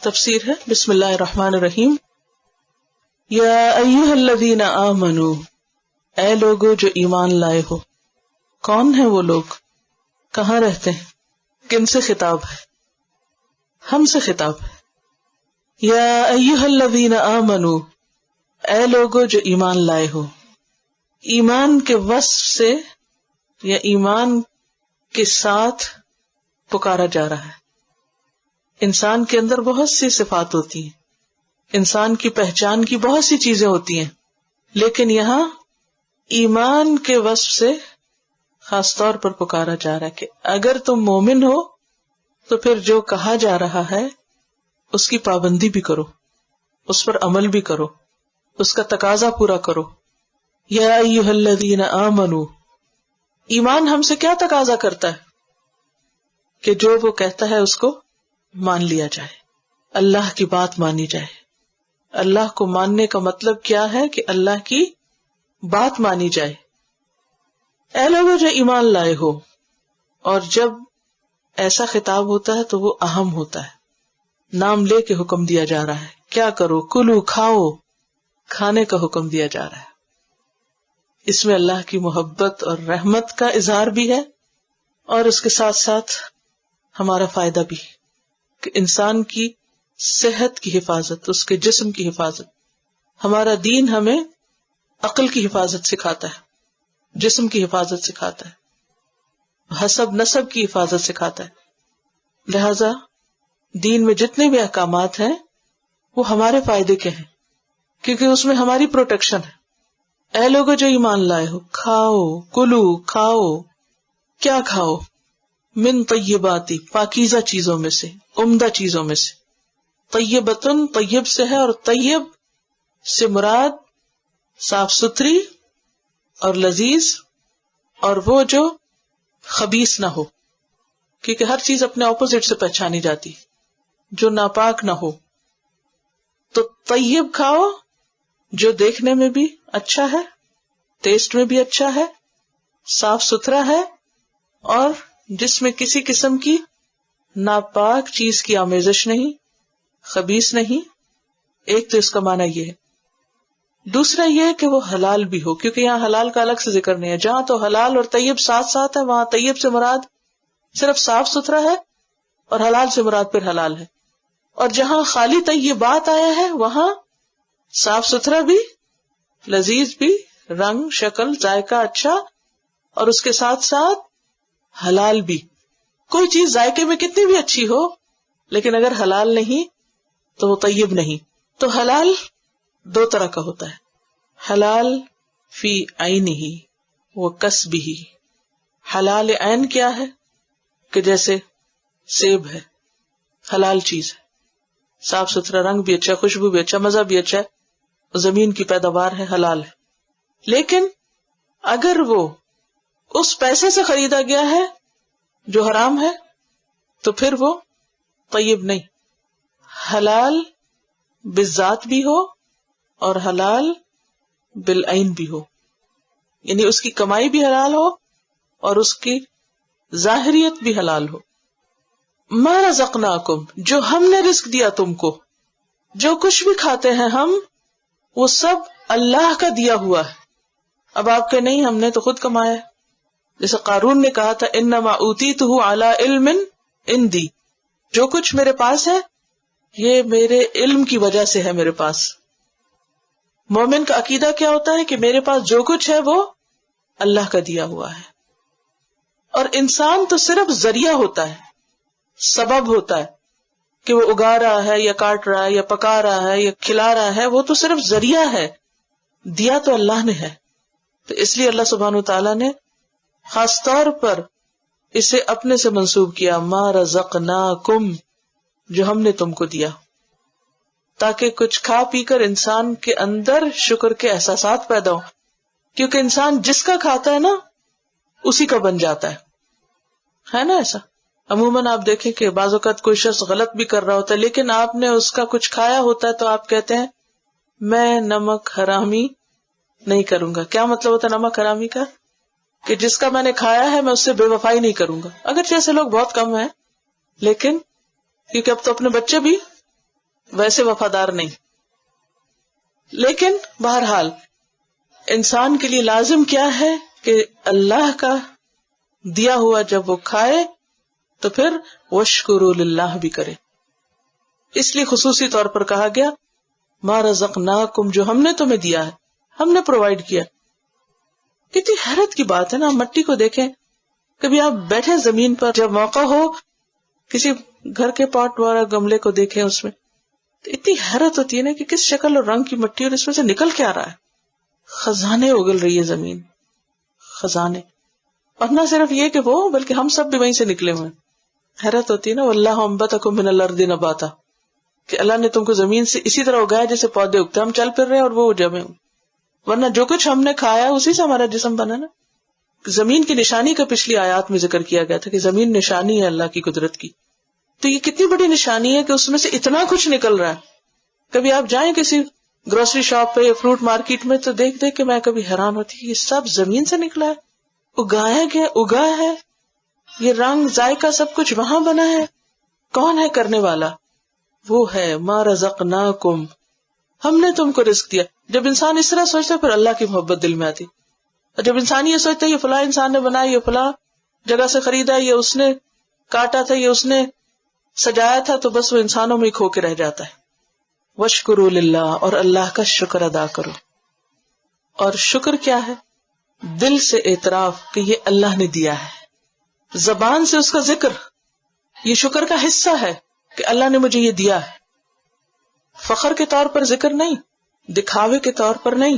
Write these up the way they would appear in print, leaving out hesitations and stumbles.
تفسیر ہے. بسم اللہ الرحمن الرحیم. یا ایھا الذین آمنوا، اے لوگو جو ایمان لائے ہو. کون ہیں وہ لوگ؟ کہاں رہتے ہیں؟ کن سے خطاب ہے؟ ہم سے خطاب ہے. یا ایھا الذین آمنوا، اے لوگو جو ایمان لائے ہو. ایمان کے وصف سے یا ایمان کے ساتھ پکارا جا رہا ہے. انسان کے اندر بہت سی صفات ہوتی ہیں، انسان کی پہچان کی بہت سی چیزیں ہوتی ہیں، لیکن یہاں ایمان کے وصف سے خاص طور پر پکارا جا رہا ہے کہ اگر تم مومن ہو تو پھر جو کہا جا رہا ہے اس کی پابندی بھی کرو، اس پر عمل بھی کرو، اس کا تقاضا پورا کرو. یا ایھا الذین آمنوا، ایمان ہم سے کیا تقاضا کرتا ہے؟ کہ جو وہ کہتا ہے اس کو مان لیا جائے، اللہ کی بات مانی جائے. اللہ کو ماننے کا مطلب کیا ہے؟ کہ اللہ کی بات مانی جائے. اے لوگو جو ایمان لائے ہو. اور جب ایسا خطاب ہوتا ہے تو وہ اہم ہوتا ہے، نام لے کے حکم دیا جا رہا ہے. کیا کرو؟ کلو، کھاؤ، کھانے کا حکم دیا جا رہا ہے. اس میں اللہ کی محبت اور رحمت کا اظہار بھی ہے، اور اس کے ساتھ ساتھ ہمارا فائدہ بھی، کہ انسان کی صحت کی حفاظت، اس کے جسم کی حفاظت. ہمارا دین ہمیں عقل کی حفاظت سکھاتا ہے، جسم کی حفاظت سکھاتا ہے، حسب نسب کی حفاظت سکھاتا ہے. لہذا دین میں جتنے بھی احکامات ہیں وہ ہمارے فائدے کے ہیں، کیونکہ اس میں ہماری پروٹیکشن ہے. اے لوگو جو ایمان لائے ہو، کھاؤ، کلو، کھاؤ. کیا کھاؤ؟ من طیباتی، پاکیزہ چیزوں میں سے، عمدہ چیزوں میں سے. طیبتن طیب سے ہے، اور طیب سے مراد صاف ستھری اور لذیذ، اور وہ جو خبیث نہ ہو، کیونکہ ہر چیز اپنے اپوزٹ سے پہچانی جاتی، جو ناپاک نہ ہو. تو طیب کھاؤ جو دیکھنے میں بھی اچھا ہے، ٹیسٹ میں بھی اچھا ہے، صاف ستھرا ہے، اور جس میں کسی قسم کی ناپاک چیز کی آمیزش نہیں، خبیث نہیں. ایک تو اس کا معنی یہ ہے. دوسرا یہ کہ وہ حلال بھی ہو، کیونکہ یہاں حلال کا الگ سے ذکر نہیں ہے. جہاں تو حلال اور طیب ساتھ ساتھ ہے، وہاں طیب سے مراد صرف صاف ستھرا ہے، اور حلال سے مراد پھر حلال ہے. اور جہاں خالی طیبات آیا ہے وہاں صاف ستھرا بھی، لذیذ بھی، رنگ شکل ذائقہ اچھا، اور اس کے ساتھ ساتھ حلال بھی. کوئی چیز ذائقے میں کتنی بھی اچھی ہو لیکن اگر حلال نہیں تو وہ طیب نہیں. تو حلال دو طرح کا ہوتا ہے، حلال فی عینہ و کسبہ. حلال عین کیا ہے؟ کہ جیسے سیب ہے، حلال چیز ہے، صاف ستھرا، رنگ بھی اچھا، خوشبو بھی اچھا، مزہ بھی اچھا ہے، زمین کی پیداوار ہے، حلال ہے. لیکن اگر وہ اس پیسے سے خریدا گیا ہے جو حرام ہے تو پھر وہ طیب نہیں. حلال بالذات بھی ہو اور حلال بالعین بھی ہو، یعنی اس کی کمائی بھی حلال ہو اور اس کی ظاہریت بھی حلال ہو. ما رزقناکم، جو ہم نے رزق دیا تم کو، جو کچھ بھی کھاتے ہیں ہم، وہ سب اللہ کا دیا ہوا ہے. اب آپ کے نہیں، ہم نے تو خود کمایا ہے. جیسے قارون نے کہا تھا انما اوتیتہ علی علم عندی، جو کچھ میرے پاس ہے یہ میرے علم کی وجہ سے ہے میرے پاس. مومن کا عقیدہ کیا ہوتا ہے؟ کہ میرے پاس جو کچھ ہے وہ اللہ کا دیا ہوا ہے. اور انسان تو صرف ذریعہ ہوتا ہے، سبب ہوتا ہے، کہ وہ اگا رہا ہے یا کاٹ رہا ہے یا پکا رہا ہے یا کھلا رہا ہے، وہ تو صرف ذریعہ ہے، دیا تو اللہ نے ہے. تو اس لیے اللہ سبحانہ وتعالیٰ نے خاص طور پر اسے اپنے سے منسوب کیا، ما رزقناکم، جو ہم نے تم کو دیا، تاکہ کچھ کھا پی کر انسان کے اندر شکر کے احساسات پیدا ہوں. کیونکہ انسان جس کا کھاتا ہے نا اسی کا بن جاتا ہے نا ایسا. عموماً آپ دیکھیں کہ بعض اوقات کوئی شخص غلط بھی کر رہا ہوتا ہے لیکن آپ نے اس کا کچھ کھایا ہوتا ہے تو آپ کہتے ہیں میں نمک حرامی نہیں کروں گا. کیا مطلب ہوتا ہے نمک حرامی کا؟ کہ جس کا میں نے کھایا ہے میں اس سے بے وفائی نہیں کروں گا. اگر جیسے لوگ بہت کم ہیں، لیکن کیونکہ اب تو اپنے بچے بھی ویسے وفادار نہیں. لیکن بہرحال انسان کے لیے لازم کیا ہے کہ اللہ کا دیا ہوا جب وہ کھائے تو پھر واشکروا للہ بھی کرے. اس لیے خصوصی طور پر کہا گیا ما رزقناکم، جو ہم نے تمہیں دیا ہے، ہم نے پرووائڈ کیا. کتنی حیرت کی بات ہے نا. مٹی کو دیکھیں، کبھی آپ بیٹھے زمین پر، جب موقع ہو کسی گھر کے پاٹ والا گملے کو دیکھیں، اس میں تو اتنی حیرت ہوتی ہے نا کہ کس شکل اور رنگ کی مٹی، اور اس میں سے نکل کے آ رہا ہے. خزانے اگل رہی ہے زمین، خزانے. اور نہ صرف یہ کہ وہ، بلکہ ہم سب بھی وہیں سے نکلے ہوئے. حیرت ہوتی ہے نا. واللہ انبتکم من الارض نباتا، کہ اللہ نے تم کو زمین سے اسی طرح اگایا جیسے پودے اگتے. ہم چل پھر رہے ہیں اور وہ جمے ہوئے. ورنہ جو کچھ ہم نے کھایا اسی سے ہمارا جسم بنا نا. زمین کی نشانی کا پچھلی آیات میں ذکر کیا گیا تھا کہ زمین نشانی ہے اللہ کی قدرت کی. تو یہ کتنی بڑی نشانی ہے کہ اس میں سے اتنا کچھ نکل رہا ہے. کبھی آپ جائیں کسی گروسری شاپ پہ یا فروٹ مارکیٹ میں تو دیکھ کے میں کبھی حیران ہوتی کہ یہ سب زمین سے نکلا ہے، اگایا گیا، اگا ہے. یہ رنگ ذائقہ سب کچھ وہاں بنا ہے. کون ہے کرنے والا؟ وہ ہے ما رزقناکم، ہم نے تم کو رزق دیا. جب انسان اس طرح سوچتا ہے پھر اللہ کی محبت دل میں آتی. اور جب انسان یہ سوچتا ہے یہ فلاں انسان نے بنایا، یہ فلاں جگہ سے خریدا، یہ اس نے کاٹا تھا، یہ اس نے سجایا تھا، تو بس وہ انسانوں میں کھو کے رہ جاتا ہے. واشکروا للہ، اور اللہ کا شکر ادا کرو. اور شکر کیا ہے؟ دل سے اعتراف کہ یہ اللہ نے دیا ہے، زبان سے اس کا ذکر. یہ شکر کا حصہ ہے کہ اللہ نے مجھے یہ دیا ہے. فخر کے طور پر ذکر نہیں، دکھاوے کے طور پر نہیں،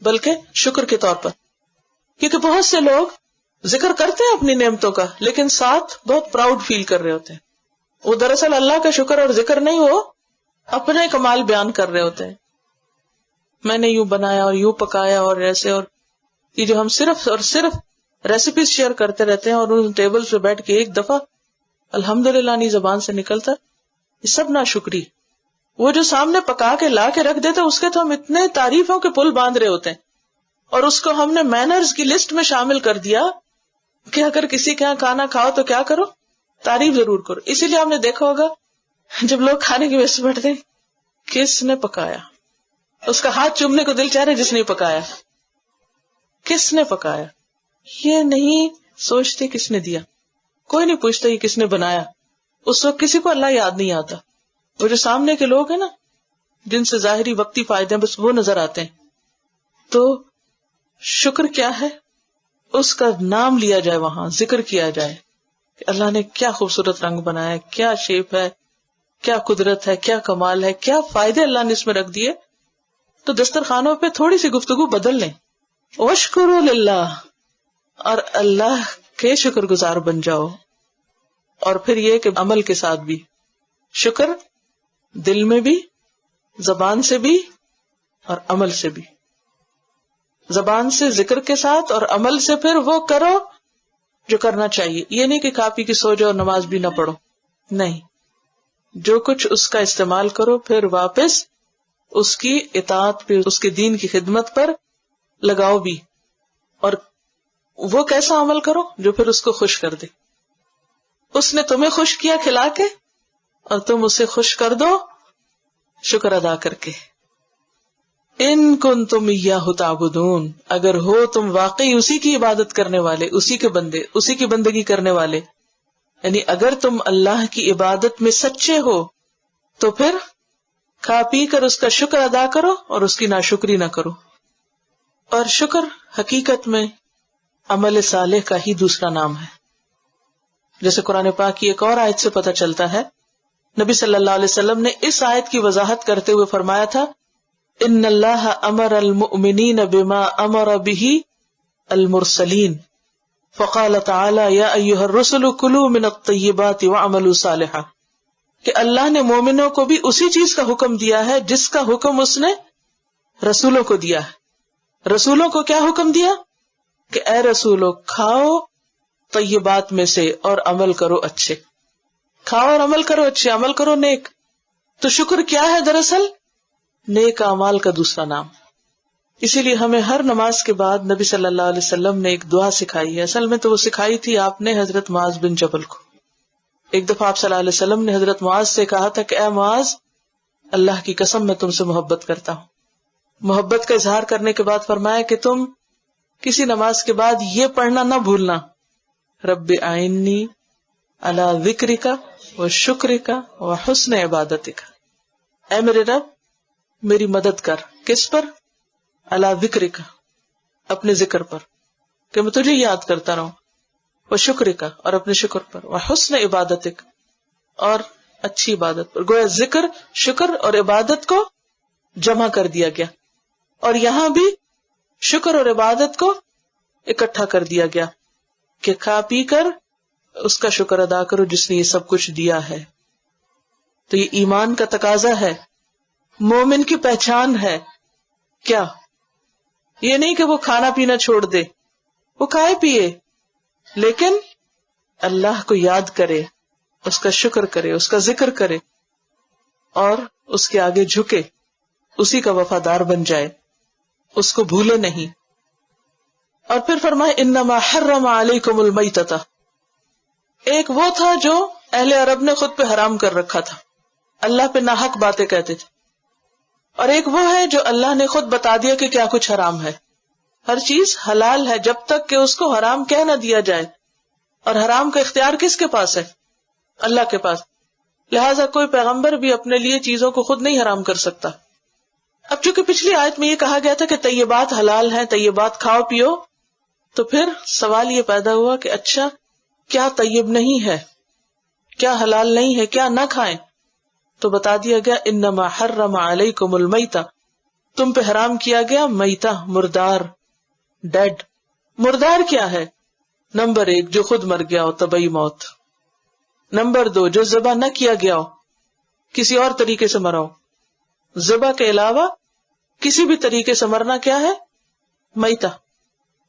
بلکہ شکر کے طور پر. کیونکہ بہت سے لوگ ذکر کرتے ہیں اپنی نعمتوں کا، لیکن ساتھ بہت پراؤڈ فیل کر رہے ہوتے ہیں. وہ دراصل اللہ کا شکر اور ذکر نہیں، وہ اپنے کمال بیان کر رہے ہوتے ہیں. میں نے یوں بنایا اور یوں پکایا اور ایسے. اور یہ جو ہم صرف اور صرف ریسیپیز شیئر کرتے رہتے ہیں اور ان ٹیبل پہ بیٹھ کے ایک دفعہ الحمدللہ نہیں زبان سے نکلتا، یہ سب ناشکری. وہ جو سامنے پکا کے لا کے رکھ دیتے اس کے تو ہم اتنے تعریفوں کے پل باندھ رہے ہوتے ہیں، اور اس کو ہم نے مینرز کی لسٹ میں شامل کر دیا کہ اگر کسی کے یہاں کھانا کھاؤ تو کیا کرو؟ تعریف ضرور کرو. اسی لیے ہم نے دیکھا ہوگا جب لوگ کھانے کی وجہ سے بیٹھتے ہیں، کس نے پکایا؟ اس کا ہاتھ چومنے کو دل چاہ رہے جس نے پکایا. کس نے پکایا؟ یہ نہیں سوچتے کس نے دیا. کوئی نہیں پوچھتا یہ کس نے بنایا. اس وقت کسی کو اللہ یاد نہیں آتا. وہ جو سامنے کے لوگ ہیں نا، جن سے ظاہری وقتی فائدے ہیں، بس وہ نظر آتے ہیں. تو شکر کیا ہے؟ اس کا نام لیا جائے، وہاں ذکر کیا جائے کہ اللہ نے کیا خوبصورت رنگ بنایا، کیا شیپ ہے، کیا قدرت ہے، کیا کمال ہے، کیا فائدے اللہ نے اس میں رکھ دیے. تو دسترخوانوں پہ تھوڑی سی گفتگو بدل لیں. واشکروا للہ، اور اللہ کے شکر گزار بن جاؤ. اور پھر یہ کہ عمل کے ساتھ بھی شکر، دل میں بھی، زبان سے بھی اور عمل سے بھی. زبان سے ذکر کے ساتھ اور عمل سے پھر وہ کرو جو کرنا چاہیے. یہ نہیں کہ کھا پی کے سو جاؤ اور نماز بھی نہ پڑھو، نہیں. جو کچھ اس کا استعمال کرو پھر واپس اس کی اطاعت پہ، اس کے دین کی خدمت پر لگاؤ بھی. اور وہ کیسا عمل کرو جو پھر اس کو خوش کر دے. اس نے تمہیں خوش کیا کھلا کے، اور تم اسے خوش کر دو شکر ادا کر کے. ان کنتم ایاہ تعبدون، اگر ہو تم واقعی اسی کی عبادت کرنے والے، اسی کے بندے، اسی کی بندگی کرنے والے، یعنی اگر تم اللہ کی عبادت میں سچے ہو تو پھر کھا پی کر اس کا شکر ادا کرو اور اس کی ناشکری نہ کرو. اور شکر حقیقت میں عمل صالح کا ہی دوسرا نام ہے. جیسے قرآن پاک کی ایک اور آیت سے پتہ چلتا ہے، نبی صلی اللہ علیہ وسلم نے اس آیت کی وضاحت کرتے ہوئے فرمایا تھا، ان اللہ امر المؤمنین بما امر به المرسلین فقال تعالی یا ایھا الرسل کلوا من الطیبات واعملوا صالحا، کہ اللہ نے مومنوں کو بھی اسی چیز کا حکم دیا ہے جس کا حکم اس نے رسولوں کو دیا ہے. رسولوں کو کیا حکم دیا؟ کہ اے رسولو کھاؤ طیبات میں سے اور عمل کرو اچھے. کھاؤ اور عمل کرو اچھے، عمل کرو نیک. تو شکر کیا ہے؟ دراصل نیک اعمال کا دوسرا نام. اسی لیے ہمیں ہر نماز کے بعد نبی صلی اللہ علیہ وسلم نے ایک دعا سکھائی ہے. اصل میں تو وہ سکھائی تھی آپ نے حضرت معاذ بن جبل کو. ایک دفعہ آپ صلی اللہ علیہ وسلم نے حضرت معاذ سے کہا تھا کہ اے معاذ، اللہ کی قسم میں تم سے محبت کرتا ہوں. محبت کا اظہار کرنے کے بعد فرمایا کہ تم کسی نماز کے بعد یہ پڑھنا نہ بھولنا، رب اعنی علی ذکرک و شکرک و حسن عبادتک. اے میرے رب میری مدد کر. کس پر؟ علی ذکرک، اپنے ذکر پر، کہ میں تجھے یاد کرتا رہوں، و شکرک، اور اپنے شکر پر، و حسن عبادتک، اور اچھی عبادت پر. گویا ذکر، شکر اور عبادت کو جمع کر دیا گیا، اور یہاں بھی شکر اور عبادت کو اکٹھا کر دیا گیا کہ کھا پی کر اس کا شکر ادا کرو جس نے یہ سب کچھ دیا ہے. تو یہ ایمان کا تقاضا ہے، مومن کی پہچان ہے. کیا یہ نہیں کہ وہ کھانا پینا چھوڑ دے، وہ کھائے پیے لیکن اللہ کو یاد کرے، اس کا شکر کرے، اس کا ذکر کرے، اور اس کے آگے جھکے، اسی کا وفادار بن جائے، اس کو بھولے نہیں. اور پھر فرمائے انما حرم علیکم المیتۃ. ایک وہ تھا جو اہل عرب نے خود پہ حرام کر رکھا تھا، اللہ پہ ناحق باتیں کہتے تھے، اور ایک وہ ہے جو اللہ نے خود بتا دیا کہ کیا کچھ حرام ہے. ہر چیز حلال ہے جب تک کہ اس کو حرام کہہ نہ دیا جائے، اور حرام کا اختیار کس کے پاس ہے؟ اللہ کے پاس. لہٰذا کوئی پیغمبر بھی اپنے لیے چیزوں کو خود نہیں حرام کر سکتا. اب چونکہ پچھلی آیت میں یہ کہا گیا تھا کہ طیبات حلال ہیں، طیبات کھاؤ پیو، تو پھر سوال یہ پیدا ہوا کہ اچھا کیا طیب نہیں ہے، کیا حلال نہیں ہے، کیا نہ کھائیں؟ تو بتا دیا گیا انما حرم علیکم المیتہ، تم پہ حرام کیا گیا میتہ، مردار، ڈیڈ. مردار کیا ہے؟ نمبر 1 جو خود مر گیا ہو، طبعی موت. نمبر 2 جو ذبح نہ کیا گیا ہو، کسی اور طریقے سے مرا ہو. ذبح کے علاوہ کسی بھی طریقے سے مرنا کیا ہے؟ میتہ.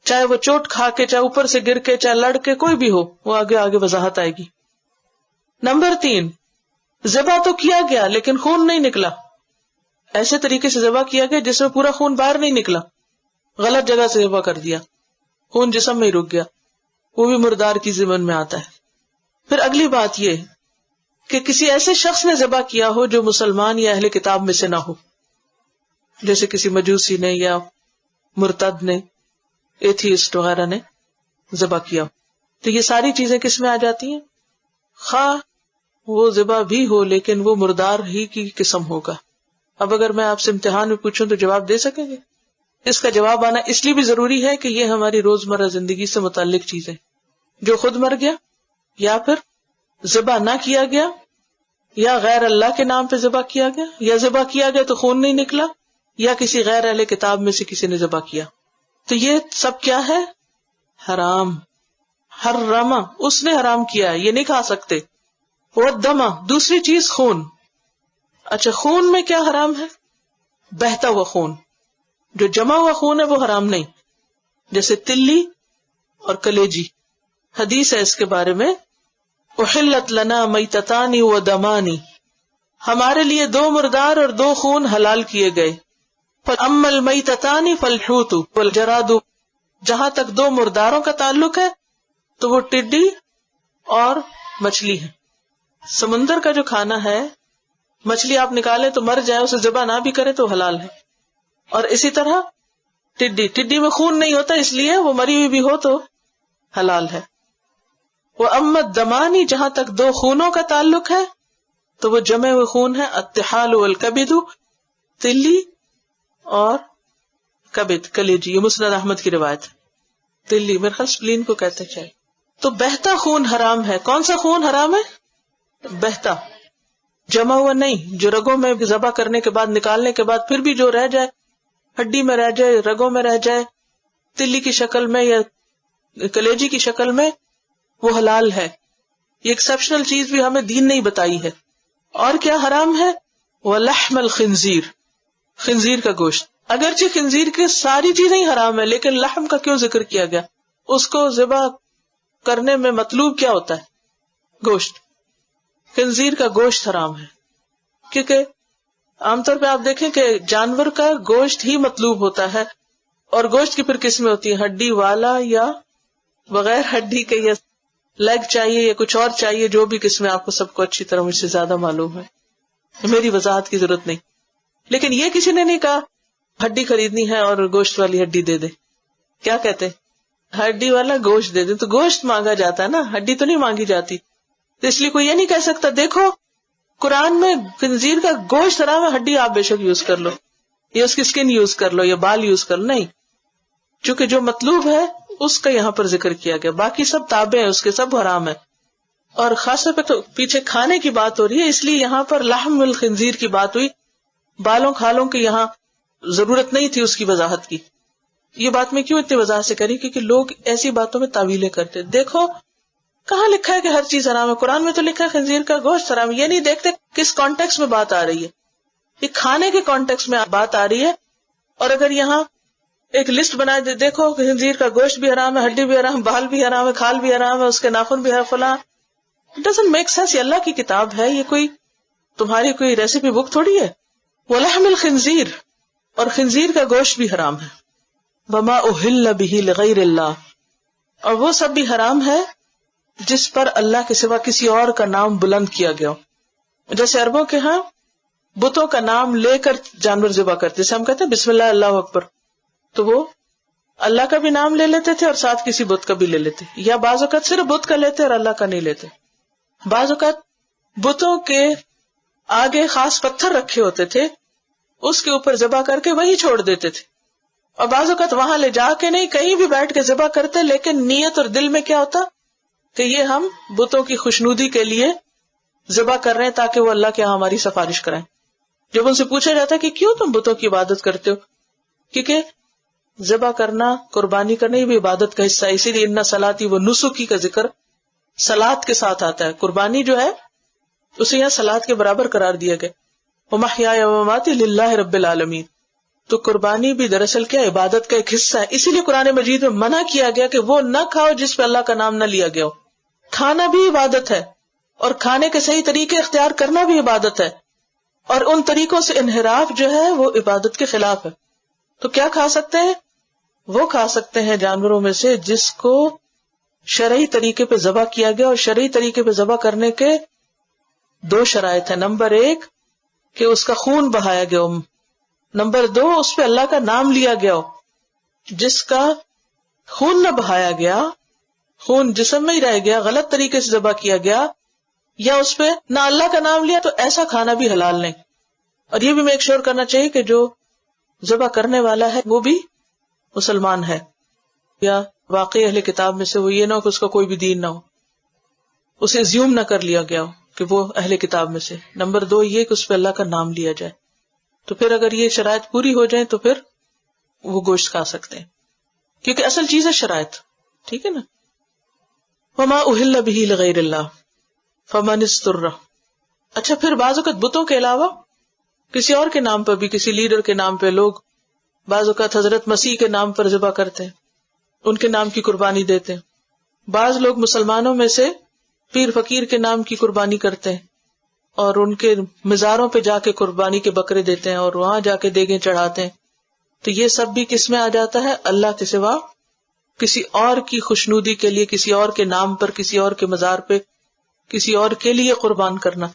چاہے وہ چوٹ کھا کے، چاہے اوپر سے گر کے، چاہے لڑ کے، کوئی بھی ہو، وہ آگے وضاحت آئے گی. نمبر 3 ذبح تو کیا گیا لیکن خون نہیں نکلا، ایسے طریقے سے ذبح کیا گیا جس میں پورا خون باہر نہیں نکلا، غلط جگہ سے ذبح کر دیا، خون جسم میں ہی رک گیا، وہ بھی مردار کی ضمن میں آتا ہے. پھر اگلی بات یہ کہ کسی ایسے شخص نے ذبح کیا ہو جو مسلمان یا اہل کتاب میں سے نہ ہو، جیسے کسی مجوسی نے یا مرتد نے، ایتھیسٹ وغیرہ نے ذبح کیا ہو. تو یہ ساری چیزیں کس میں آ جاتی ہیں؟ خواہ وہ ذبح بھی ہو لیکن وہ مردار ہی کی قسم ہوگا. اب اگر میں آپ سے امتحان میں پوچھوں تو جواب دے سکیں گے؟ اس کا جواب آنا اس لیے بھی ضروری ہے کہ یہ ہماری روزمرہ زندگی سے متعلق چیزیں، جو خود مر گیا، یا پھر ذبح نہ کیا گیا، یا غیر اللہ کے نام پہ ذبح کیا گیا، یا ذبح کیا گیا تو خون نہیں نکلا، یا کسی غیر اہل کتاب میں سے کسی نے ذبح کیا. تو یہ سب کیا ہے؟ حرام. حرم، اس نے حرام کیا ہے، یہ نہیں کھا سکتے. والدم، دوسری چیز خون. اچھا خون میں کیا حرام ہے؟ بہتا ہوا خون. جو جمع ہوا خون ہے وہ حرام نہیں، جیسے تلی اور کلیجی. حدیث ہے اس کے بارے میں، احلت لنا میتتان و دمانی، ہمارے لیے 2 مردار اور 2 خون حلال کیے گئے. فاما المیتتان فالحوت والجراد، جہاں تک 2 مرداروں کا تعلق ہے تو وہ ٹڈی اور مچھلی ہے. سمندر کا جو کھانا ہے، مچھلی آپ نکالیں تو مر جائے، اسے ذبح نہ بھی کرے تو حلال ہے. اور اسی طرح ٹڈی میں خون نہیں ہوتا، اس لیے وہ مری ہوئی بھی ہو تو حلال ہے. وہ امت دمانی، جہاں تک 2 خونوں کا تعلق ہے تو وہ جمع ہوئے خون ہے. الطحال والکبد، تلی اور کبد، کلیجی. یہ مسند احمد کی روایت ہے. تلی میرے خیال سپلین کو کہتے ہیں. تو بہتا خون حرام ہے. کون سا خون حرام ہے؟ بہتا، جمع ہوا نہیں، جو رگوں میں ذبح کرنے کے بعد، نکالنے کے بعد پھر بھی جو رہ جائے، ہڈی میں رہ جائے، رگوں میں رہ جائے، تلی کی شکل میں یا کلیجی کی شکل میں، وہ حلال ہے. یہ ایکسپشنل چیز بھی ہمیں دین نہیں بتائی ہے. اور کیا حرام ہے؟ وَلَحْمَ الْخِنْزِيرِ، خنزیر کا گوشت. اگرچہ خنزیر کے ساری چیزیں ہی حرام ہے، لیکن لحم کا کیوں ذکر کیا گیا؟ اس کو ذبح کرنے میں مطلوب کیا ہوتا ہے؟ گوشت. خنزیر کا گوشت حرام ہے، کیونکہ عام طور پہ آپ دیکھیں کہ جانور کا گوشت ہی مطلوب ہوتا ہے، اور گوشت کی پھر قسمیں ہوتی ہیں، ہڈی والا یا بغیر ہڈی کے، یا لیگ چاہیے یا کچھ اور چاہیے، جو بھی قسمیں آپ کو سب کو اچھی طرح مجھ سے زیادہ معلوم ہے. میری وضاحت کی ضرورت نہیں. لیکن یہ کسی نے نہیں کہا ہڈی خریدنی ہے اور گوشت والی ہڈی دے دے. کیا کہتے ہڈی والا گوشت دے دے. تو گوشت مانگا جاتا ہے نا, ہڈی تو نہیں مانگی جاتی. تو اس لیے کوئی یہ نہیں کہہ سکتا دیکھو قرآن میں خنزیر کا گوشت حرام ہے, ہڈی آپ بے شک یوز کر لو, یا اس کی سکن یوز کر لو, یا بال یوز کر لو. نہیں, چونکہ جو مطلوب ہے اس کا یہاں پر ذکر کیا گیا, باقی سب تابع ہیں اس کے, سب حرام ہے. اور خاص طور پہ تو پیچھے کھانے کی بات ہو رہی ہے, اس لیے یہاں پر لحم الخنزیر کی بات ہوئی. بالوں کھالوں کی یہاں ضرورت نہیں تھی اس کی وضاحت کی. یہ بات میں کیوں اتنی وضاحت سے کری, کیونکہ لوگ ایسی باتوں میں تعویلیں کرتے. دیکھو کہاں لکھا ہے کہ ہر چیز حرام ہے؟ قرآن میں تو لکھا ہے خنزیر کا گوشت حرام. یہ نہیں دیکھتے کس کانٹیکس میں بات آ رہی ہے, یہ کھانے کے کانٹیکس میں بات آ رہی ہے. اور اگر یہاں ایک لسٹ بنا دے, دیکھو خنزیر کا گوشت بھی حرام ہے, ہڈی بھی حرام, بال بھی حرام ہے, کھال بھی حرام ہے, اس کے ناخن بھی ہے, فلاں, اٹ ڈزنٹ میک سینس. یہ اللہ کی کتاب ہے, یہ کوئی تمہاری کوئی ریسیپی بک تھوڑی ہے. وَلَحْمِ الْخِنزِيرِ, اور خنزیر کا گوشت بھی حرام ہے. وَمَا أُحِلَّ بِهِ لِغَيْرِ اللَّهِ, اور وہ سب بھی حرام ہے جس پر اللہ کے سوا کسی اور کا نام بلند کیا گیا. جیسے عربوں کے ہاں بتوں کا نام لے کر جانور ذبح کرتے, جیسے ہم کہتے ہیں بسم اللہ اللہ اکبر, تو وہ اللہ کا بھی نام لے لیتے تھے اور ساتھ کسی بت کا بھی لے لیتے, یا بعض اوقات صرف بت کا لیتے اور اللہ کا نہیں لیتے. بعض اوقات بتوں کے آگے خاص پتھر رکھے ہوتے تھے, اس کے اوپر ذبح کر کے وہی چھوڑ دیتے تھے. اور بعض اوقات وہاں لے جا کے نہیں, کہیں بھی بیٹھ کے ذبح کرتے, لیکن نیت اور دل میں کیا ہوتا کہ یہ ہم بتوں کی خوشنودی کے لیے ذبح کر رہے ہیں تاکہ وہ اللہ کے یہاں ہماری سفارش کریں. جب ان سے پوچھا جاتا ہے کہ کیوں تم بتوں کی عبادت کرتے ہو, کیونکہ ذبح کرنا, قربانی کرنا, یہ بھی عبادت کا حصہ ہے. اسی لیے ان صلاتی و نسکی کا ذکر صلات کے ساتھ آتا ہے. قربانی جو ہے اسے یہاں صلات کے برابر قرار دیا گیا. وَمَحْيَايَ وَمَمَاتِي لِلَّهِ رَبِّ الْعَالَمِينَ. تو قربانی بھی دراصل کیا عبادت کا ایک حصہ ہے. اسی لیے قرآن مجید میں منع کیا گیا کہ وہ نہ کھاؤ جس پہ اللہ کا نام نہ لیا گیا ہو. کھانا بھی عبادت ہے, اور کھانے کے صحیح طریقے اختیار کرنا بھی عبادت ہے, اور ان طریقوں سے انحراف جو ہے وہ عبادت کے خلاف ہے. تو کیا کھا سکتے ہیں؟ وہ کھا سکتے ہیں جانوروں میں سے جس کو شرعی طریقے پہ ذبح کیا گیا, اور شرعی طریقے پہ ذبح کرنے کے 2 شرائط ہیں. نمبر 1 کہ اس کا خون بہایا گیا ہو. نمبر 2 اس پہ اللہ کا نام لیا گیا ہو. جس کا خون نہ بہایا گیا, خون جسم میں ہی رہ گیا, غلط طریقے سے ذبح کیا گیا, یا اس پہ نہ اللہ کا نام لیا, تو ایسا کھانا بھی حلال نہیں. اور یہ بھی میک شور کرنا چاہیے کہ جو ذبح کرنے والا ہے وہ بھی مسلمان ہے, یا واقعی اہل کتاب میں سے وہ یہ نہ ہو کہ اس کا کوئی بھی دین نہ ہو, اسے زیوم نہ کر لیا گیا ہو کہ وہ اہل کتاب میں سے. نمبر 2 یہ کہ اس پہ اللہ کا نام لیا جائے. تو پھر اگر یہ شرائط پوری ہو جائیں تو پھر وہ گوشت کھا سکتے ہیں, کیونکہ اصل چیز ہے شرائط. ٹھیک ہے نا. وما اہل بہ لغیر اللہ فمن اضطر. اچھا, پھر بعض اوقات بتوں کے علاوہ کسی اور کے نام پر بھی, کسی لیڈر کے نام پہ لوگ بعض اوقات حضرت مسیح کے نام پر ذبح کرتے ہیں, ان کے نام کی قربانی دیتے ہیں. بعض لوگ مسلمانوں میں سے پیر فقیر کے نام کی قربانی کرتے ہیں, اور ان کے مزاروں پہ جا کے قربانی کے بکرے دیتے ہیں, اور وہاں جا کے دیگیں چڑھاتے ہیں. تو یہ سب بھی کس میں آ جاتا ہے؟ اللہ کے سوا کسی اور کی خوشنودی کے لیے, کسی اور کے نام پر, کسی اور کے مزار پہ, کسی اور کے لیے قربان کرنا.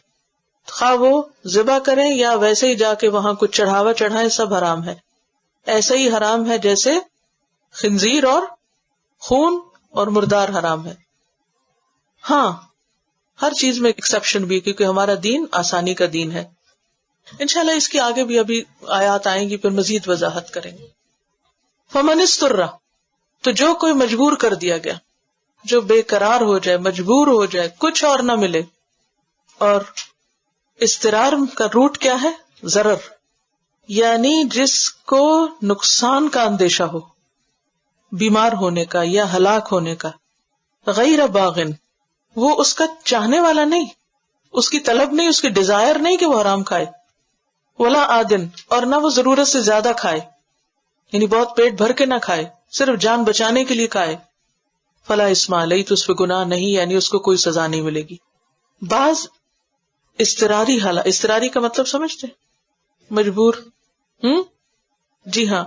خواہ وہ ذبح کریں یا ویسے ہی جا کے وہاں کچھ چڑھاوا چڑھائیں, سب حرام ہے. ایسا ہی حرام ہے جیسے خنزیر اور خون اور مردار حرام ہے. ہاں, ہر چیز میں ایکسیپشن بھی, کیونکہ ہمارا دین آسانی کا دین ہے. انشاءاللہ اس کے آگے بھی ابھی آیات آئیں گی, پھر مزید وضاحت کریں گے. فمن اضطر, تو جو کوئی مجبور کر دیا گیا, جو بے قرار ہو جائے, مجبور ہو جائے, کچھ اور نہ ملے. اور اضطرار کا روٹ کیا ہے؟ ضرر, یعنی جس کو نقصان کا اندیشہ ہو, بیمار ہونے کا یا ہلاک ہونے کا. غیر باغن, وہ اس کا چاہنے والا نہیں, اس کی طلب نہیں, اس کی ڈیزائر نہیں کہ وہ حرام کھائے. ولا عادن, اور نہ وہ ضرورت سے زیادہ کھائے, یعنی بہت پیٹ بھر کے نہ کھائے, صرف جان بچانے کے لیے کھائے. فلا اسم علیہ, تو اس پہ گناہ نہیں, یعنی اس کو کوئی سزا نہیں ملے گی. بعض اضطراری حالات, اضطراری کا مطلب سمجھتے, مجبور, جی ہاں,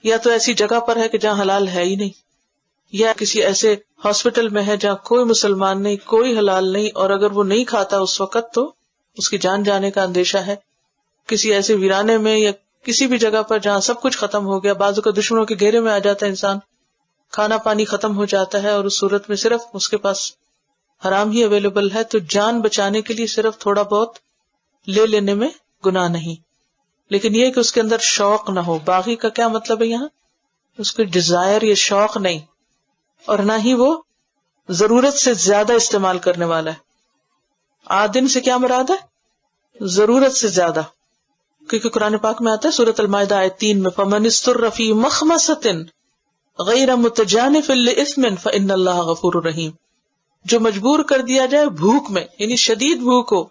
یا تو ایسی جگہ پر ہے کہ جہاں حلال ہے ہی نہیں, یا کسی ایسے ہاسپٹل میں ہے جہاں کوئی مسلمان نہیں, کوئی حلال نہیں, اور اگر وہ نہیں کھاتا اس وقت تو اس کی جان جانے کا اندیشہ ہے. کسی ایسے ویرانے میں یا کسی بھی جگہ پر جہاں سب کچھ ختم ہو گیا، بعضوں کا دشمنوں کے گھیرے میں آ جاتا ہے انسان، کھانا پانی ختم ہو جاتا ہے، اور اس صورت میں صرف اس کے پاس حرام ہی اویلیبل ہے، تو جان بچانے کے لیے صرف تھوڑا بہت لے لینے میں گناہ نہیں. لیکن یہ کہ اس کے اندر شوق نہ ہو. باغی کا کیا مطلب ہے یہاں؟ اس کو ڈیزائر یا شوق نہیں، اور نہ ہی وہ ضرورت سے زیادہ استعمال کرنے والا ہے. عادن سے کیا مراد ہے؟ ضرورت سے زیادہ. کیونکہ قرآن پاک میں آتا ہے سورۃ المائدہ آیت 3 میں فَمَنِ اسْتُرَّ فِي مَخْمَصَةٍ غَيْرَ مُتَجَانِفٍ لِإِثْمٍ فَإِنَّ اللَّهَ غَفُورٌ رَحِيمٌ. جو مجبور کر دیا جائے بھوک میں، یعنی شدید بھوک ہو،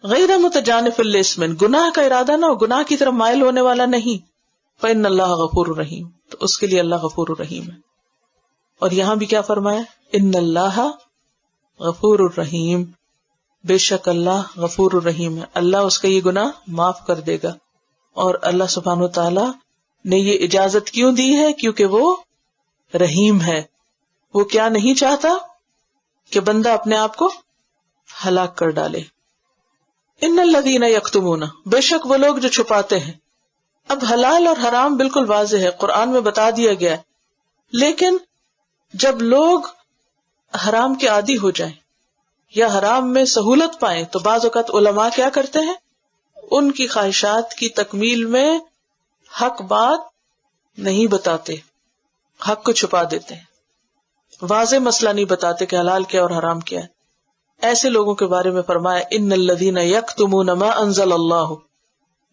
غیر متجانف لِإِثْمٍ، گناہ کا ارادہ نہ ہو، گناہ کی طرف مائل ہونے والا نہیں، فَإِنَّ اللَّهَ غَفُورٌ رَحِيمٌ، تو اس کے لیے اللہ غفور الرحیم ہے. اور یہاں بھی کیا فرمایا؟ ان اللہ غفور الرحیم، بے شک اللہ غفور الرحیم ہے، اللہ اس کا یہ گناہ معاف کر دے گا. اور اللہ سبحانہ و تعالی نے یہ اجازت کیوں دی ہے؟ کیونکہ وہ رحیم ہے. وہ کیا نہیں چاہتا کہ بندہ اپنے آپ کو ہلاک کر ڈالے. ان الذین یکتمون، بے شک وہ لوگ جو چھپاتے ہیں. اب حلال اور حرام بالکل واضح ہے، قرآن میں بتا دیا گیا ہے. لیکن جب لوگ حرام کے عادی ہو جائیں یا حرام میں سہولت پائیں تو بعض اوقات علماء کیا کرتے ہیں؟ ان کی خواہشات کی تکمیل میں حق بات نہیں بتاتے، حق کو چھپا دیتے ہیں، واضح مسئلہ نہیں بتاتے کہ حلال کیا اور حرام کیا ہے. ایسے لوگوں کے بارے میں فرمایا ان الذین یکتمون ما انزل اللہ،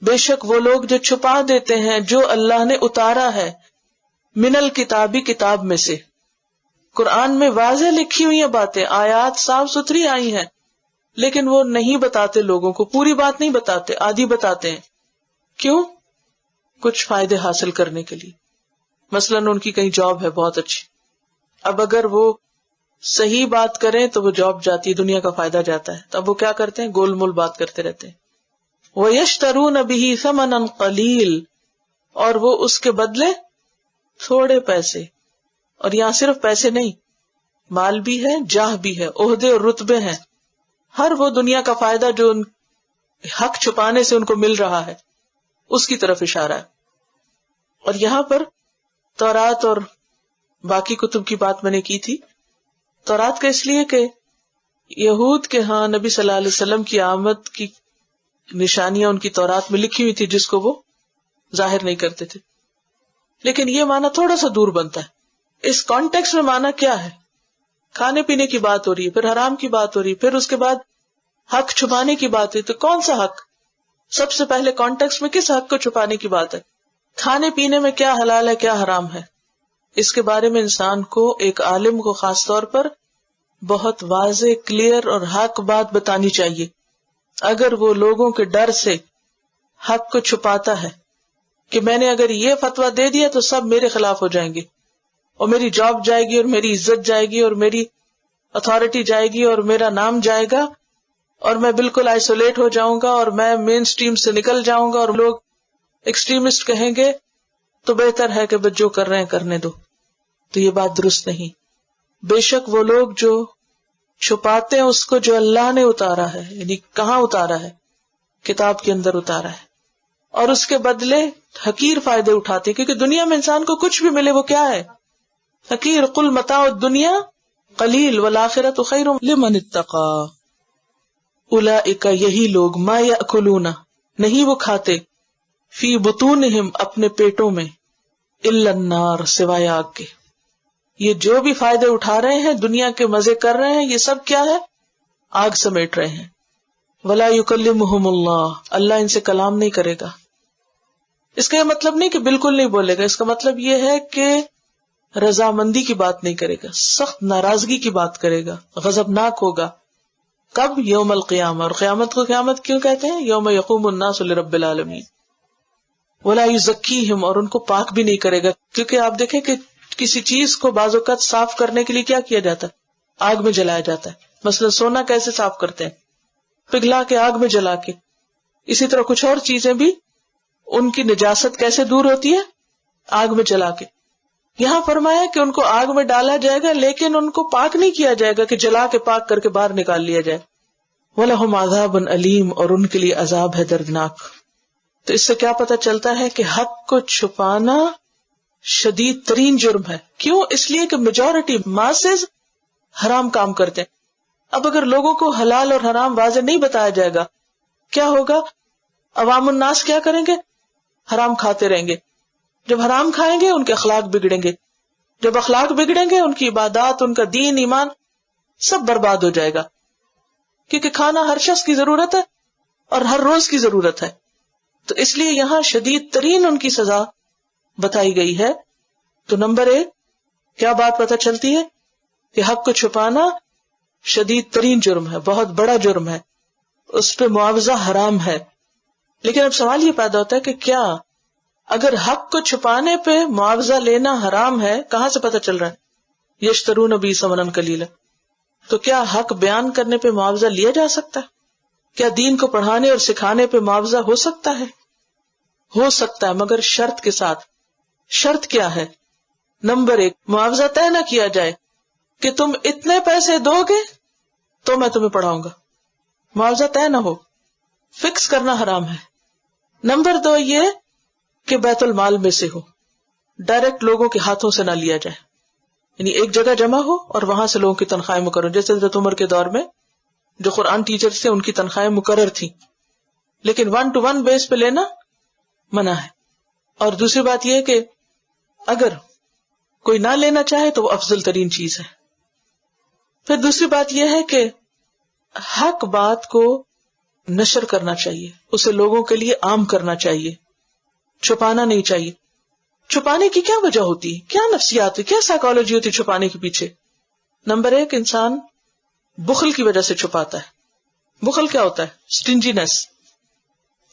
بے شک وہ لوگ جو چھپا دیتے ہیں جو اللہ نے اتارا ہے، من الکتابی، کتاب میں سے. قرآن میں واضح لکھی ہوئی ہیں باتیں، آیات صاف ستھری آئی ہیں، لیکن وہ نہیں بتاتے لوگوں کو، پوری بات نہیں بتاتے، آدھی بتاتے ہیں. کیوں؟ کچھ فائدے حاصل کرنے کے لیے. مثلاً ان کی کہیں جاب ہے بہت اچھی، اب اگر وہ صحیح بات کریں تو وہ جاب جاتی ہے، دنیا کا فائدہ جاتا ہے، تو اب وہ کیا کرتے ہیں؟ گول مول بات کرتے رہتے ہیں. وَيَشْتَرُونَ بِهِ ثَمَنًا قَلِيلًا، اور وہ اس کے بدلے تھوڑے پیسے، اور یہاں صرف پیسے نہیں، مال بھی ہے، جاہ بھی ہے، عہدے اور رتبے ہیں، ہر وہ دنیا کا فائدہ جو ان حق چھپانے سے ان کو مل رہا ہے اس کی طرف اشارہ ہے. اور یہاں پر تورات اور باقی کتب کی بات میں نے کی تھی. تورات کا اس لیے کہ یہود کے ہاں نبی صلی اللہ علیہ وسلم کی آمد کی نشانیاں ان کی تورات میں لکھی ہوئی تھی جس کو وہ ظاہر نہیں کرتے تھے. لیکن یہ معنی تھوڑا سا دور بنتا ہے. اس کانٹیکس میں معنی کیا ہے؟ کھانے پینے کی بات ہو رہی ہے، پھر حرام کی بات ہو رہی ہے، پھر اس کے بعد حق چھپانے کی بات ہے. تو کون سا حق؟ سب سے پہلے کانٹیکس میں کس حق کو چھپانے کی بات ہے؟ کھانے پینے میں کیا حلال ہے کیا حرام ہے، اس کے بارے میں انسان کو، ایک عالم کو خاص طور پر بہت واضح، کلیئر اور حق بات بتانی چاہیے. اگر وہ لوگوں کے ڈر سے حق کو چھپاتا ہے کہ میں نے اگر یہ فتویٰ دے دیا تو سب میرے خلاف ہو جائیں گے، اور میری جاب جائے گی، اور میری عزت جائے گی، اور میری اتھارٹی جائے گی، اور میرا نام جائے گا، اور میں بالکل آئسولیٹ ہو جاؤں گا، اور میں مین سٹریم سے نکل جاؤں گا، اور لوگ ایکسٹریمسٹ کہیں گے، تو بہتر ہے کہ بس جو کر رہے ہیں کرنے دو. تو یہ بات درست نہیں. بے شک وہ لوگ جو چھپاتے ہیں اس کو جو اللہ نے اتارا ہے، یعنی کہاں اتارا ہے؟ کتاب کے اندر اتارا ہے، اور اس کے بدلے حقیر فائدے اٹھاتے ہیں. کیونکہ دنیا میں انسان کو کچھ بھی ملے وہ کیا ہے؟ حقیر. قل متاع الدنیا قلیل والآخرۃ خیر لمن اتقی. اولئک، یہی لوگ، ما یأکلون، نہیں وہ کھاتے، فی بطونہم، اپنے پیٹوں میں، الا النار، سوائے آگ کے. یہ جو بھی فائدے اٹھا رہے ہیں، دنیا کے مزے کر رہے ہیں، یہ سب کیا ہے؟ آگ سمیٹ رہے ہیں. ولا یکلمہم اللہ، اللہ ان سے کلام نہیں کرے گا. اس کا یہ مطلب نہیں کہ بالکل نہیں بولے گا، اس کا مطلب یہ ہے کہ رضامندی کی بات نہیں کرے گا، سخت ناراضگی کی بات کرے گا، غضبناک ہوگا. کب؟ یوم القیامہ. اور قیامت کو قیامت کیوں کہتے ہیں؟ یوم یقوم الناس لرب العالمین. ولا یزکیہم، اور ان کو پاک بھی نہیں کرے گا. کیونکہ آپ دیکھیں کہ کسی چیز کو بعض اوقات صاف کرنے کے لیے کیا کیا جاتا ہے؟ آگ میں جلایا جاتا ہے. مثلا سونا کیسے صاف کرتے ہیں؟ پگھلا کے آگ میں جلا کے. اسی طرح کچھ اور چیزیں بھی، ان کی نجاست کیسے دور ہوتی ہے؟ آگ میں جلا کے. یہاں فرمایا کہ ان کو آگ میں ڈالا جائے گا، لیکن ان کو پاک نہیں کیا جائے گا کہ جلا کے پاک کر کے باہر نکال لیا جائے. وَلَهُمْ عَذَابٌ أَلِيمٌ، اور ان کے لیے عذاب ہے دردناک۔ تو اس سے کیا پتہ چلتا ہے کہ حق کو چھپانا شدید ترین جرم ہے۔ کیوں؟ اس لیے کہ میجورٹی ماسز حرام کام کرتے ہیں۔ اب اگر لوگوں کو حلال اور حرام واضح نہیں بتایا جائے گا، کیا ہوگا؟ عوام الناس کیا کریں گے؟ حرام کھاتے رہیں گے۔ جب حرام کھائیں گے ان کے اخلاق بگڑیں گے، جب اخلاق بگڑیں گے ان کی عبادات، ان کا دین، ایمان سب برباد ہو جائے گا، کیونکہ کھانا ہر شخص کی ضرورت ہے اور ہر روز کی ضرورت ہے۔ تو اس لیے یہاں شدید ترین ان کی سزا بتائی گئی ہے۔ تو نمبر 1 کیا بات پتہ چلتی ہے؟ کہ حق کو چھپانا شدید ترین جرم ہے، بہت بڑا جرم ہے، اس پہ معاوضہ حرام ہے۔ لیکن اب سوال یہ پیدا ہوتا ہے کہ کیا اگر حق کو چھپانے پہ معاوضہ لینا حرام ہے، کہاں سے پتہ چل رہا ہے؟ یشترون بہ ثمنا قلیلا، تو کیا حق بیان کرنے پہ معاوضہ لیا جا سکتا ہے؟ کیا دین کو پڑھانے اور سکھانے پہ معاوضہ ہو سکتا ہے؟ ہو سکتا ہے، مگر شرط کے ساتھ۔ شرط کیا ہے؟ نمبر 1 معاوضہ طے نہ کیا جائے کہ تم اتنے پیسے دو گے تو میں تمہیں پڑھاؤں گا، معاوضہ طے نہ ہو، فکس کرنا حرام ہے۔ نمبر 2 یہ کہ بیت المال میں سے ہو، ڈائریکٹ لوگوں کے ہاتھوں سے نہ لیا جائے، یعنی ایک جگہ جمع ہو اور وہاں سے لوگوں کی تنخواہیں مقرر، جیسے حضرت عمر کے دور میں جو قرآن ٹیچرز تھے ان کی تنخواہیں مقرر تھیں، لیکن 1 to 1 بیس پہ لینا منع ہے۔ اور دوسری بات یہ کہ اگر کوئی نہ لینا چاہے تو وہ افضل ترین چیز ہے۔ پھر دوسری بات یہ ہے کہ حق بات کو نشر کرنا چاہیے، اسے لوگوں کے لیے عام کرنا چاہیے، چھپانا نہیں چاہیے۔ چھپانے کی کیا وجہ ہوتی ہے؟ کیا نفسیات ہے؟ کیا سائیکالوجی ہوتی ہے چھپانے کے پیچھے؟ نمبر 1 انسان بخل کی وجہ سے چھپاتا ہے۔ بخل کیا ہوتا ہے؟ سٹنجینس۔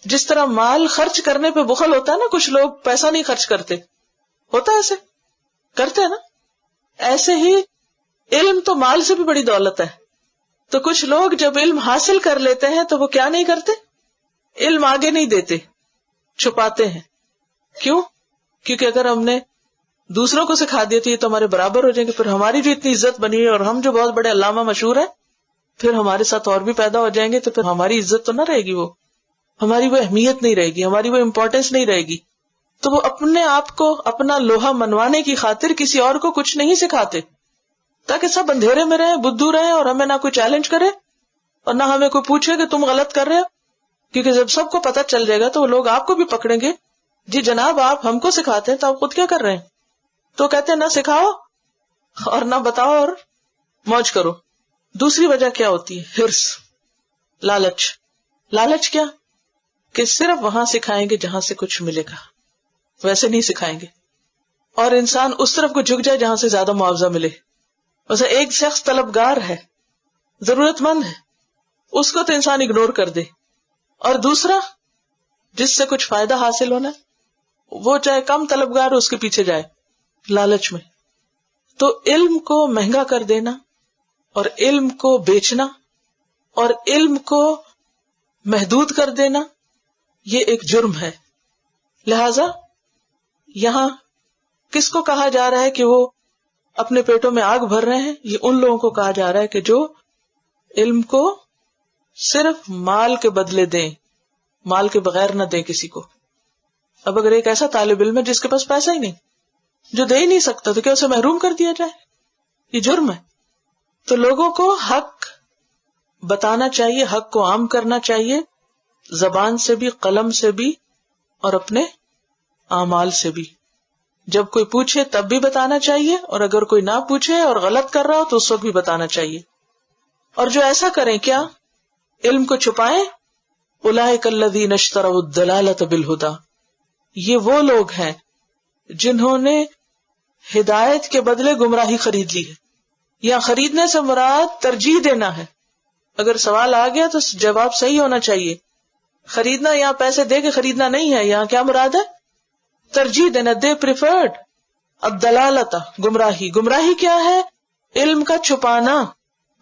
جس طرح مال خرچ کرنے پہ بخل ہوتا ہے نا، کچھ لوگ پیسہ نہیں خرچ کرتے، ہوتا ہے ایسے، کرتے ہیں نا، ایسے ہی علم تو مال سے بھی بڑی دولت ہے۔ تو کچھ لوگ جب علم حاصل کر لیتے ہیں تو وہ کیا نہیں کرتے؟ علم آگے نہیں دیتے، چھپاتے ہیں۔ کیوں؟ کیونکہ اگر ہم نے دوسروں کو سکھا دیا تو یہ تو ہمارے برابر ہو جائیں گے، پھر ہماری جو اتنی عزت بنی ہے اور ہم جو بہت بڑے علامہ مشہور ہیں، پھر ہمارے ساتھ اور بھی پیدا ہو جائیں گے، تو پھر ہماری عزت تو نہ رہے گی، وہ ہماری وہ اہمیت نہیں رہے گی، ہماری وہ امپورٹینس نہیں رہے گی۔ تو وہ اپنے آپ کو اپنا لوہا منوانے کی خاطر کسی اور کو کچھ نہیں سکھاتے، تاکہ سب اندھیرے میں رہیں، بدھو رہیں، اور ہمیں نہ کوئی چیلنج کرے اور نہ ہمیں کوئی پوچھے کہ تم غلط کر رہے ہو۔ کیونکہ جب سب کو پتہ چل جائے گا تو وہ لوگ آپ کو بھی پکڑیں گے، جی جناب آپ ہم کو سکھاتے ہیں تو آپ خود کیا کر رہے ہیں؟ تو کہتے ہیں نہ سکھاؤ اور نہ بتاؤ اور موج کرو۔ دوسری وجہ کیا ہوتی ہے؟ حرص، لالچ۔ لالچ کیا؟ کہ صرف وہاں سکھائیں گے جہاں سے کچھ ملے گا، ویسے نہیں سکھائیں گے، اور انسان اس طرف کو جھک جائے جہاں سے زیادہ معاوضہ ملے۔ ویسے ایک شخص طلبگار ہے، ضرورت مند ہے، اس کو تو انسان اگنور کر دے، اور دوسرا جس سے کچھ فائدہ حاصل ہونا وہ چاہے کم طلبگار ہو اس کے پیچھے جائے لالچ میں۔ تو علم کو مہنگا کر دینا اور علم کو بیچنا اور علم کو محدود کر دینا یہ ایک جرم ہے۔ لہذا یہاں کس کو کہا جا رہا ہے کہ وہ اپنے پیٹوں میں آگ بھر رہے ہیں؟ یہ ان لوگوں کو کہا جا رہا ہے کہ جو علم کو صرف مال کے بدلے دیں، مال کے بغیر نہ دیں کسی کو۔ اب اگر ایک ایسا طالب علم ہے جس کے پاس پیسہ ہی نہیں، جو دے ہی نہیں سکتا، تو کیا اسے محروم کر دیا جائے؟ یہ جرم ہے۔ تو لوگوں کو حق بتانا چاہیے، حق کو عام کرنا چاہیے، زبان سے بھی، قلم سے بھی، اور اپنے اعمال سے بھی۔ جب کوئی پوچھے تب بھی بتانا چاہیے، اور اگر کوئی نہ پوچھے اور غلط کر رہا ہو تو اس وقت بھی بتانا چاہیے۔ اور جو ایسا کریں، کیا علم کو چھپائیں، اولئک الذین اشتروا الضلالۃ بالہدی، یہ وہ لوگ ہیں جنہوں نے ہدایت کے بدلے گمراہی خرید لی ہے۔ یا خریدنے سے مراد ترجیح دینا ہے۔ اگر سوال آ گیا تو جواب صحیح ہونا چاہیے۔ خریدنا یہاں پیسے دے کے خریدنا نہیں ہے، یہاں کیا مراد ہے؟ ترجیح دینا۔ دے پریفرڈ الضلالۃ، گمراہی۔ گمراہی کیا ہے؟ علم کا چھپانا،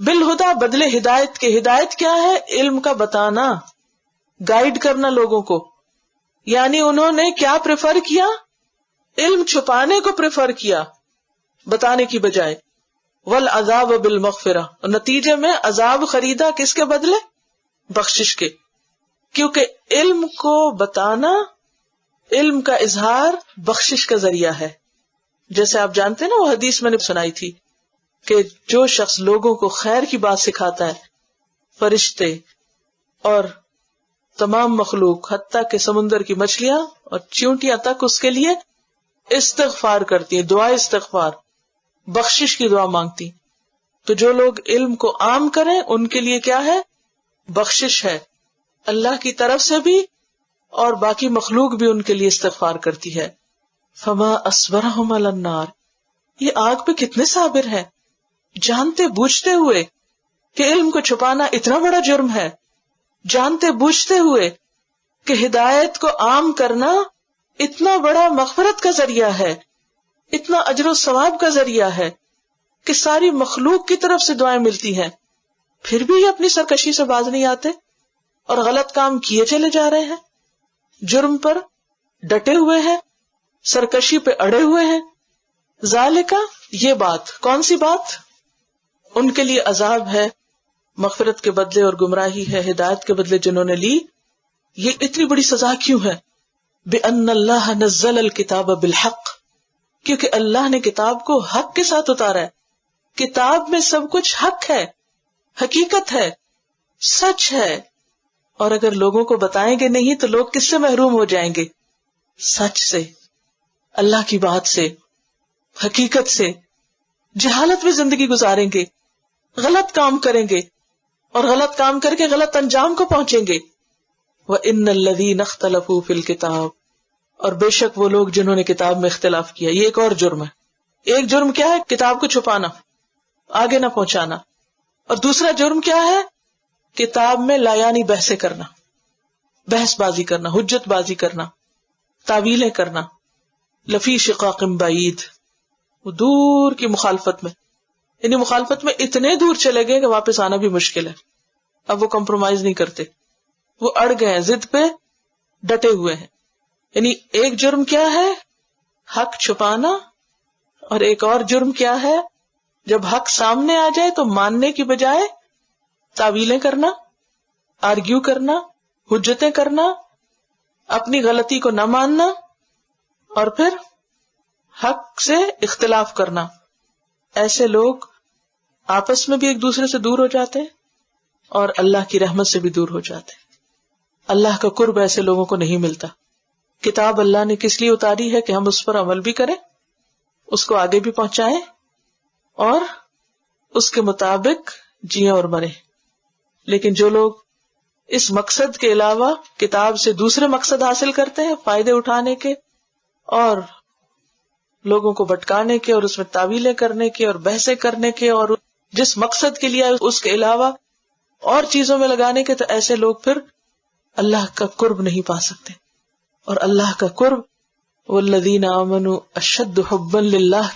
بالہدی بدلے ہدایت کے۔ ہدایت کیا ہے؟ علم کا بتانا، گائیڈ کرنا لوگوں کو۔ یعنی انہوں نے کیا پریفر کیا؟ علم چھپانے کو پریفر کیا بتانے کی بجائے۔ والعذاب بالمغفرہ، اور نتیجے میں عذاب خریدا کس کے بدلے؟ بخشش کے، کیونکہ علم کو بتانا، علم کا اظہار بخشش کا ذریعہ ہے. جیسے آپ جانتے ہیں نا، وہ حدیث میں نے سنائی تھی کہ جو شخص لوگوں کو خیر کی بات سکھاتا ہے، فرشتے اور تمام مخلوق حتیٰ کہ سمندر کی مچھلیاں اور چیونٹیاں تک اس کے لیے استغفار کرتی ہیں، دعا استغفار، بخشش کی دعا مانگتی. تو جو لوگ علم کو عام کریں ان کے لیے کیا ہے؟ بخشش ہے، اللہ کی طرف سے بھی اور باقی مخلوق بھی ان کے لیے استغفار کرتی ہے. فما اصبرہم علی النار، یہ آگ پہ کتنے صابر ہیں، جانتے بوجھتے ہوئے کہ علم کو چھپانا اتنا بڑا جرم ہے، جانتے بوجھتے ہوئے کہ ہدایت کو عام کرنا اتنا بڑا مغفرت کا ذریعہ ہے، اتنا اجر و ثواب کا ذریعہ ہے کہ ساری مخلوق کی طرف سے دعائیں ملتی ہیں، پھر بھی یہ اپنی سرکشی سے باز نہیں آتے اور غلط کام کیے چلے جا رہے ہیں، جرم پر ڈٹے ہوئے ہیں، سرکشی پہ اڑے ہوئے ہیں. ذالکا، یہ بات، کون سی بات؟ ان کے لیے عذاب ہے، مغفرت کے بدلے، اور گمراہی ہے ہدایت کے بدلے جنہوں نے لی. یہ اتنی بڑی سزا کیوں ہے؟ بِأَنَّ اللَّهَ نَزَّلَ الْكِتَابَ بِالْحَقِّ، کیونکہ اللہ نے کتاب کو حق کے ساتھ اتارا ہے. کتاب میں سب کچھ حق ہے، حقیقت ہے، سچ ہے. اور اگر لوگوں کو بتائیں گے نہیں تو لوگ کس سے محروم ہو جائیں گے؟ سچ سے، اللہ کی بات سے، حقیقت سے. جہالت میں زندگی گزاریں گے، غلط کام کریں گے اور غلط کام کر کے غلط انجام کو پہنچیں گے. وَإِنَّ الَّذِينَ اخْتَلَفُوا فِي الْكِتَابِ، اور بے شک وہ لوگ جنہوں نے کتاب میں اختلاف کیا. یہ ایک اور جرم ہے. ایک جرم کیا ہے؟ کتاب کو چھپانا، آگے نہ پہنچانا. اور دوسرا جرم کیا ہے؟ کتاب میں لایانی بحثیں کرنا، بحث بازی کرنا، حجت بازی کرنا، تعویلیں کرنا. لفی شقاق بعید، وہ دور کی مخالفت میں، یعنی مخالفت میں اتنے دور چلے گئے کہ واپس آنا بھی مشکل ہے. اب وہ کمپرومائز نہیں کرتے، وہ اڑ گئے ہیں، ضد پہ ڈٹے ہوئے ہیں. یعنی ایک جرم کیا ہے؟ حق چھپانا. اور ایک اور جرم کیا ہے؟ جب حق سامنے آ جائے تو ماننے کی بجائے تعویلیں کرنا، آرگیو کرنا، حجتیں کرنا، اپنی غلطی کو نہ ماننا اور پھر حق سے اختلاف کرنا. ایسے لوگ آپس میں بھی ایک دوسرے سے دور ہو جاتے ہیں اور اللہ کی رحمت سے بھی دور ہو جاتے ہیں. اللہ کا قرب ایسے لوگوں کو نہیں ملتا. کتاب اللہ نے کس لیے اتاری ہے؟ کہ ہم اس پر عمل بھی کریں، اس کو آگے بھی پہنچائیں اور اس کے مطابق جییں اور مریں. لیکن جو لوگ اس مقصد کے علاوہ کتاب سے دوسرے مقصد حاصل کرتے ہیں، فائدے اٹھانے کے اور لوگوں کو بھٹکانے کے اور اس میں تعویلیں کرنے کے اور بحثیں کرنے کے اور جس مقصد کے لیے اس کے علاوہ اور چیزوں میں لگانے کے، تو ایسے لوگ پھر اللہ کا قرب نہیں پا سکتے. اور اللہ کا قرب والذین آمنوا اشد حبا للہ.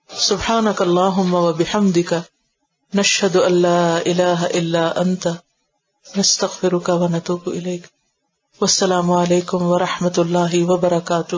سبحانک اللہم وبحمدک نشہد ان لا الہ الا انت نستغفرک ونتوب الیک. والسلام علیکم ورحمۃ اللہ وبرکاتہ.